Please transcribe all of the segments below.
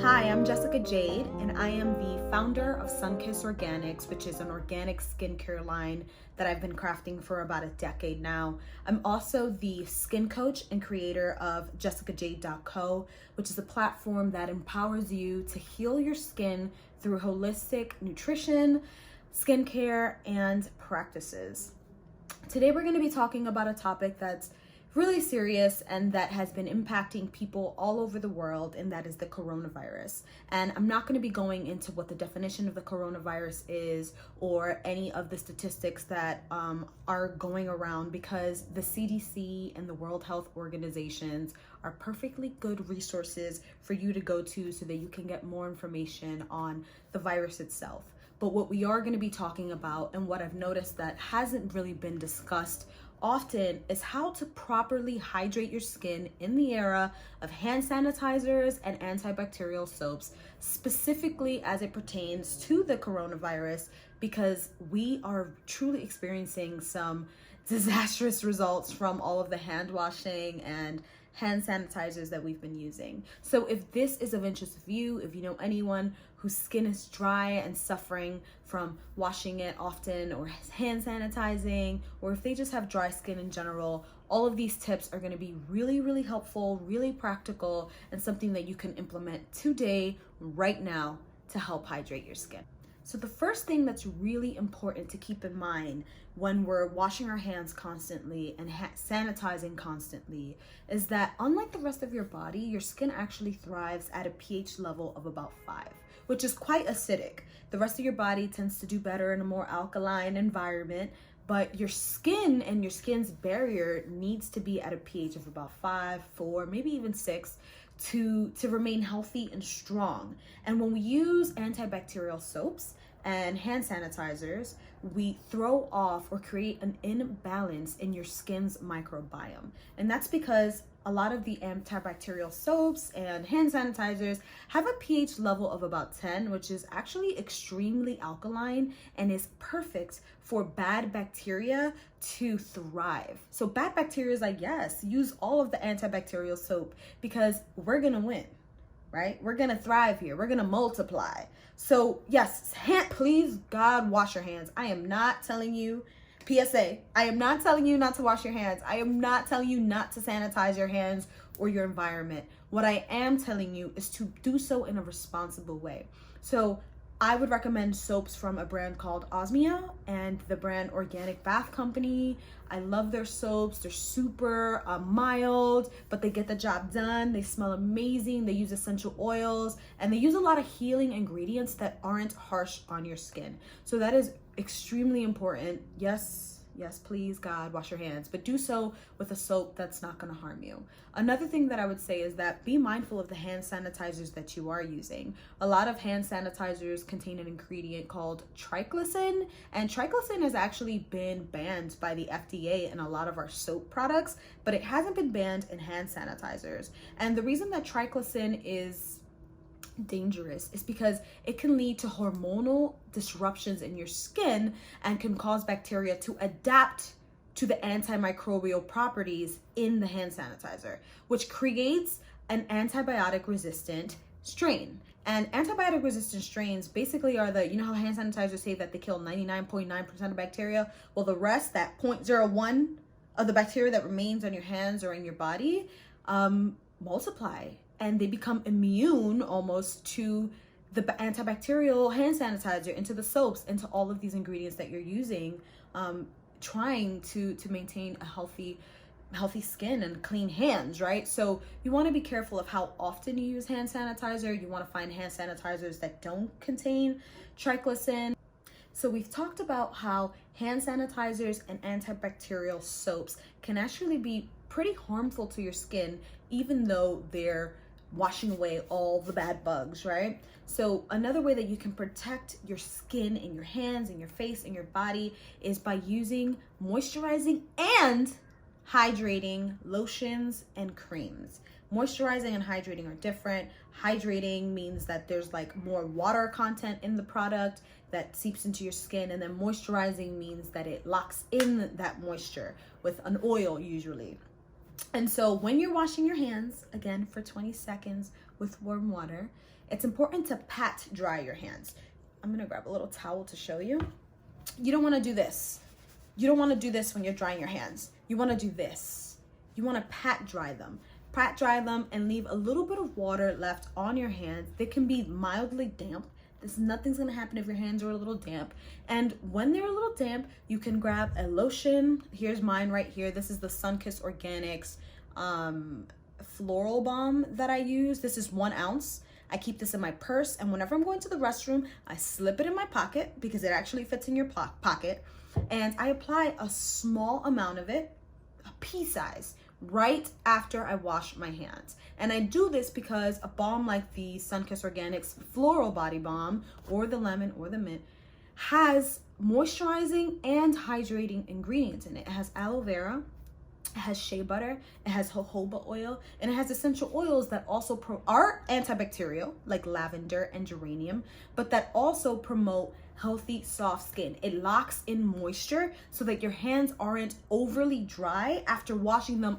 Hi, I'm Jessica Jade, and I am the founder of SUNKISS Organics, which is an organic skincare line that I've been crafting for about a decade now. I'm also the skin coach and creator of jessicajade.co, which is a platform that empowers you to heal your skin through holistic nutrition, skincare, and practices. Today we're going to be talking about a topic that's really serious and that has been impacting people all over the world, and that is the coronavirus. And I'm not going to be going into what the definition of the coronavirus is or any of the statistics that are going around, because the CDC and the World Health Organizations are perfectly good resources for you to go to so that you can get more information on the virus itself. But what we are going to be talking about, and what I've noticed that hasn't really been discussed often, is how to properly hydrate your skin in the era of hand sanitizers and antibacterial soaps, specifically as it pertains to the coronavirus, because we are truly experiencing some disastrous results from all of the hand washing and hand sanitizers that we've been using. So if this is of interest to you, if you know anyone whose skin is dry and suffering from washing it often or hand sanitizing, or if they just have dry skin in general, all of these tips are going to be really, really helpful, really practical, and something that you can implement today, right now, to help hydrate your skin. So the first thing that's really important to keep in mind when we're washing our hands constantly and sanitizing constantly is that, unlike the rest of your body, your skin actually thrives at a pH level of about 5, which is quite acidic. The rest of your body tends to do better in a more alkaline environment, but your skin and your skin's barrier needs to be at a pH of about 5, 4, maybe even 6 to remain healthy and strong. And when we use antibacterial soaps and hand sanitizers, we throw off or create an imbalance in your skin's microbiome. And that's because a lot of the antibacterial soaps and hand sanitizers have a pH level of about 10, which is actually extremely alkaline and is perfect for bad bacteria to thrive. So bad bacteria is like, yes, use all of the antibacterial soap because we're gonna win, right? We're gonna thrive here. We're gonna multiply. So yes, please, God, wash your hands. I am not telling you, PSA, I am not telling you not to wash your hands. I am not telling you not to sanitize your hands or your environment. What I am telling you is to do so in a responsible way. So I would recommend soaps from a brand called Osmia and the brand Organic Bath Company. I love their soaps. They're super mild, but they get the job done. They smell amazing. They use essential oils, and they use a lot of healing ingredients that aren't harsh on your skin. So that is extremely important. Yes, please, God, wash your hands, but do so with a soap that's not going to harm you. Another thing that I would say is that be mindful of the hand sanitizers that you are using. A lot of hand sanitizers contain an ingredient called triclosan, and triclosan has actually been banned by the FDA in a lot of our soap products, but it hasn't been banned in hand sanitizers. And the reason that triclosan is dangerous is because it can lead to hormonal disruptions in your skin and can cause bacteria to adapt to the antimicrobial properties in the hand sanitizer, which creates an antibiotic resistant strain. And antibiotic resistant strains basically are the, you know how hand sanitizers say that they kill 99.9% of bacteria? Well, the rest, that 0.01 of the bacteria that remains on your hands or in your body, multiply, and they become immune almost to the antibacterial hand sanitizer, into the soaps, into all of these ingredients that you're using, trying to maintain a healthy skin and clean hands, right? So you want to be careful of how often you use hand sanitizer. You want to find hand sanitizers that don't contain triclosan. So we've talked about how hand sanitizers and antibacterial soaps can actually be pretty harmful to your skin, even though they're washing away all the bad bugs, right? So another way that you can protect your skin in your hands, in your face, in your body is by using moisturizing and hydrating lotions and creams. Moisturizing and hydrating are different. Hydrating means that there's like more water content in the product that seeps into your skin, and then moisturizing means that it locks in that moisture with an oil usually. And so when you're washing your hands, again, for 20 seconds with warm water, it's important to pat dry your hands. I'm gonna grab a little towel to show you. You don't wanna do this. You don't wanna do this when you're drying your hands. You wanna do this. You wanna pat dry them. Pat dry them and leave a little bit of water left on your hands. They can be mildly damp. Nothing's gonna happen if your hands are a little damp. And when they're a little damp, you can grab a lotion. Here's mine right here. This is the SUNKISS Organics floral balm that I use. This is 1 ounce. I keep this in my purse, and whenever I'm going to the restroom, I slip it in my pocket because it actually fits in your pocket. And I apply a small amount of it, a pea size, right after I wash my hands. And I do this because a balm like the SUNKISS Organics Floral Body Balm or the lemon or the mint has moisturizing and hydrating ingredients in it. It has aloe vera, it has shea butter, it has jojoba oil, and it has essential oils that also are antibacterial, like lavender and geranium, but that also promote healthy, soft skin. It locks in moisture so that your hands aren't overly dry after washing them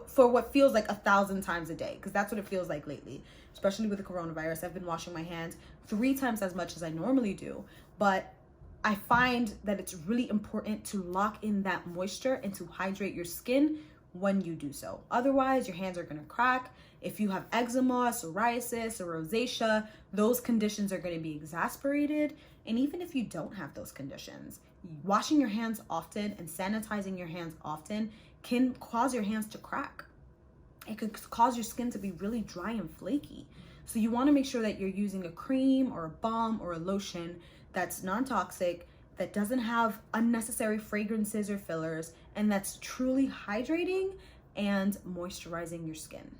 for what feels like 1,000 times a day, because that's what it feels like lately, especially with the coronavirus. I've been washing my hands 3 times as much as I normally do, but I find that it's really important to lock in that moisture and to hydrate your skin when you do so. Otherwise, your hands are gonna crack. If you have eczema, psoriasis, or rosacea, those conditions are gonna be exacerbated. And even if you don't have those conditions, washing your hands often and sanitizing your hands often can cause your hands to crack. It could cause your skin to be really dry and flaky. So you wanna make sure that you're using a cream or a balm or a lotion that's non-toxic, that doesn't have unnecessary fragrances or fillers, and that's truly hydrating and moisturizing your skin.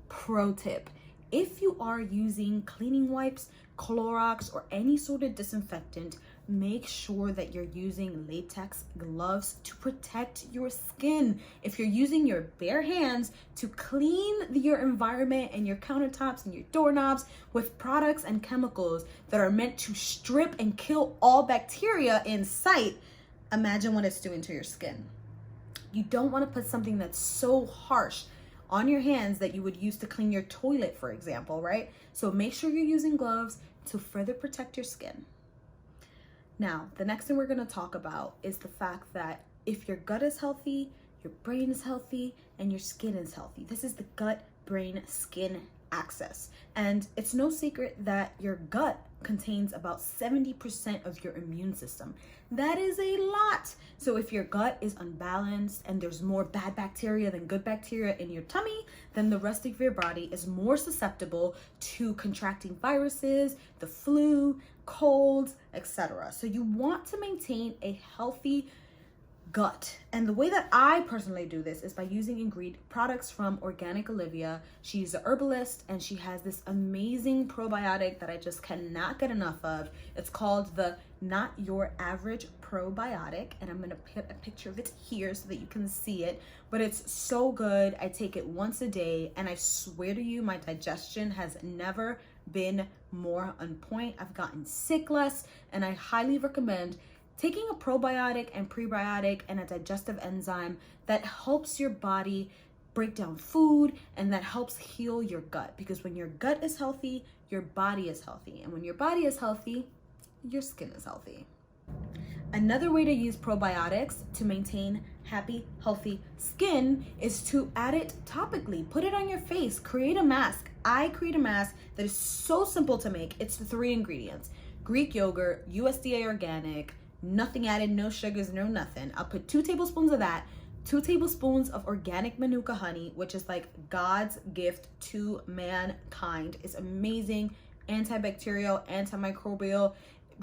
Pro tip: if you are using cleaning wipes, Clorox, or any sort of disinfectant, make sure that you're using latex gloves to protect your skin. If you're using your bare hands to clean your environment and your countertops and your doorknobs with products and chemicals that are meant to strip and kill all bacteria in sight, imagine what it's doing to your skin. You don't want to put something that's so harsh on your hands that you would use to clean your toilet, for example, right? So make sure you're using gloves to further protect your skin. Now, the next thing we're going to talk about is the fact that if your gut is healthy, your brain is healthy, and your skin is healthy. This is the gut, brain, skin axis. And it's no secret that your gut contains about 70% of your immune system. That is a lot. So if your gut is unbalanced and there's more bad bacteria than good bacteria in your tummy, then the rest of your body is more susceptible to contracting viruses, the flu, colds, etc. So you want to maintain a healthy gut. And the way that I personally do this is by using products from Organic Olivia. She's a herbalist and she has this amazing probiotic that I just cannot get enough of. It's called the Not Your Average Probiotic, and I'm gonna put a picture of it here so that you can see it. But it's so good. I take it once a day, and I swear to you, my digestion has never been more on point. I've gotten sick less, and I highly recommend taking a probiotic and prebiotic and a digestive enzyme that helps your body break down food and that helps heal your gut. Because when your gut is healthy, your body is healthy. And when your body is healthy, your skin is healthy. Another way to use probiotics to maintain happy, healthy skin is to add it topically. Put it on your face, create a mask. I create a mask that is so simple to make. It's 3 ingredients: Greek yogurt, USDA organic, nothing added, no sugars, no nothing. I'll put 2 tablespoons of that, 2 tablespoons of organic MANUKA honey, which is like God's gift to mankind. It's amazing, antibacterial, antimicrobial,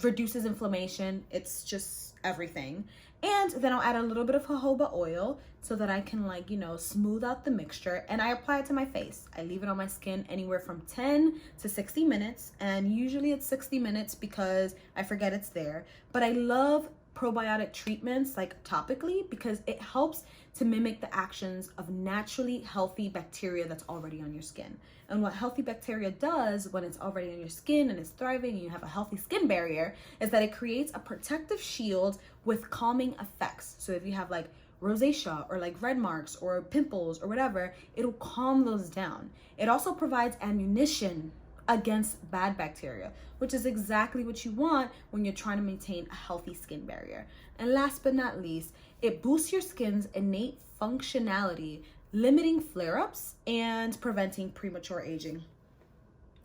reduces inflammation. It's just everything. And then I'll add a little bit of jojoba oil so that I can, like, you know, smooth out the mixture, and I apply it to my face. I leave it on my skin anywhere from 10 to 60 minutes, and usually it's 60 minutes because I forget it's there. But I love probiotic treatments like topically because it helps to mimic the actions of naturally healthy bacteria that's already on your skin. And what healthy bacteria does when it's already on your skin and it's thriving and you have a healthy skin barrier is that it creates a protective shield with calming effects. So if you have like rosacea or like red marks or pimples or whatever, it'll calm those down. It also provides ammunition against bad bacteria, which is exactly what you want when you're trying to maintain a healthy skin barrier. And last but not least, it boosts your skin's innate functionality, limiting flare-ups and preventing premature aging.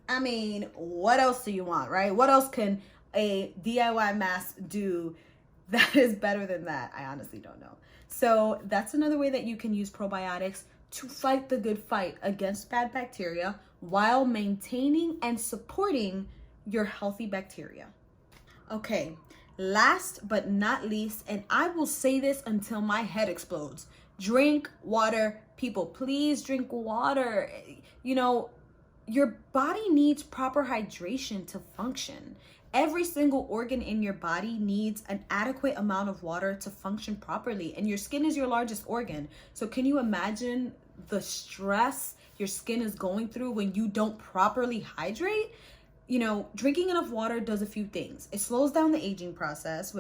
I mean, what else do you want, right? What else can a DIY mask do that is better than that? I honestly don't know. So that's another way that you can use probiotics to fight the good fight against bad bacteria while maintaining and supporting your healthy bacteria. Okay, last but not least, and I will say this until my head explodes, drink water. People, please drink water. You know, your body needs proper hydration to function. Every single organ in your body needs an adequate amount of water to function properly, and your skin is your largest organ. So can you imagine the stress your skin is going through when you don't properly hydrate? You know, drinking enough water does a few things. It slows down the aging process,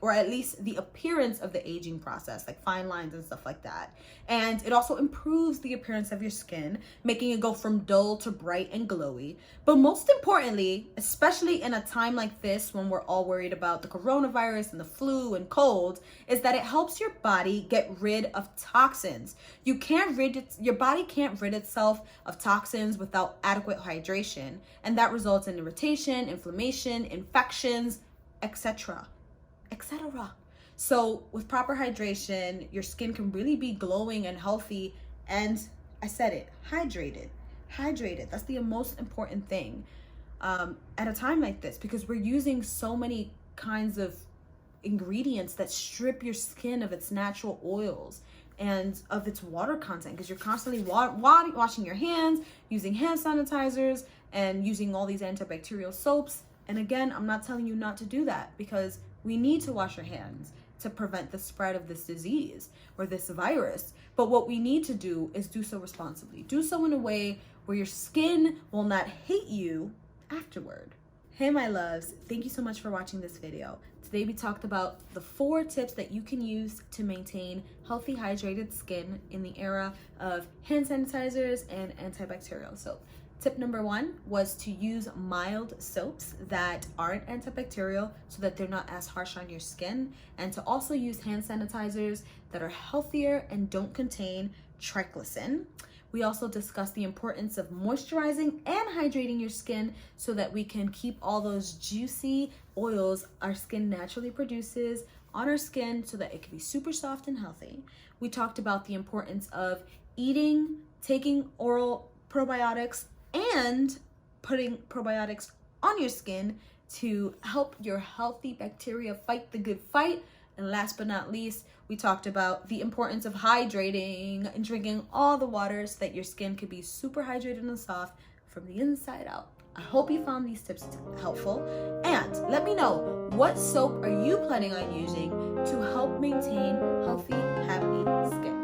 or at least the appearance of the aging process, like fine lines and stuff like that. And it also improves the appearance of your skin, making it go from dull to bright and glowy. But most importantly, especially in a time like this when we're all worried about the coronavirus and the flu and colds, is that it helps your body get rid of toxins. Your body can't rid itself of toxins without adequate hydration, and that results in irritation, inflammation, infections, etc. etc. So with proper hydration, your skin can really be glowing and healthy, and I said it, hydrated. That's the most important thing at a time like this, because we're using so many kinds of ingredients that strip your skin of its natural oils and of its water content, because you're constantly washing your hands, using hand sanitizers, and using all these antibacterial soaps. And again, I'm not telling you not to do that, because we need to wash our hands to prevent the spread of this disease or this virus. But what we need to do is do so responsibly. Do so in a way where your skin will not hate you afterward. Hey, my loves, thank you so much for watching this video. Today we talked about the 4 tips that you can use to maintain healthy, hydrated skin in the era of hand sanitizers and antibacterial soap. Tip number 1 was to use mild soaps that aren't antibacterial so that they're not as harsh on your skin, and to also use hand sanitizers that are healthier and don't contain triclosan. We also discussed the importance of moisturizing and hydrating your skin so that we can keep all those juicy oils our skin naturally produces on our skin so that it can be super soft and healthy. We talked about the importance of eating, taking oral probiotics, and putting probiotics on your skin to help your healthy bacteria fight the good fight. And last but not least, we talked about the importance of hydrating and drinking all the water so that your skin could be super hydrated and soft from the inside out. I hope you found these tips helpful, and let me know, what soap are you planning on using to help maintain healthy, happy skin?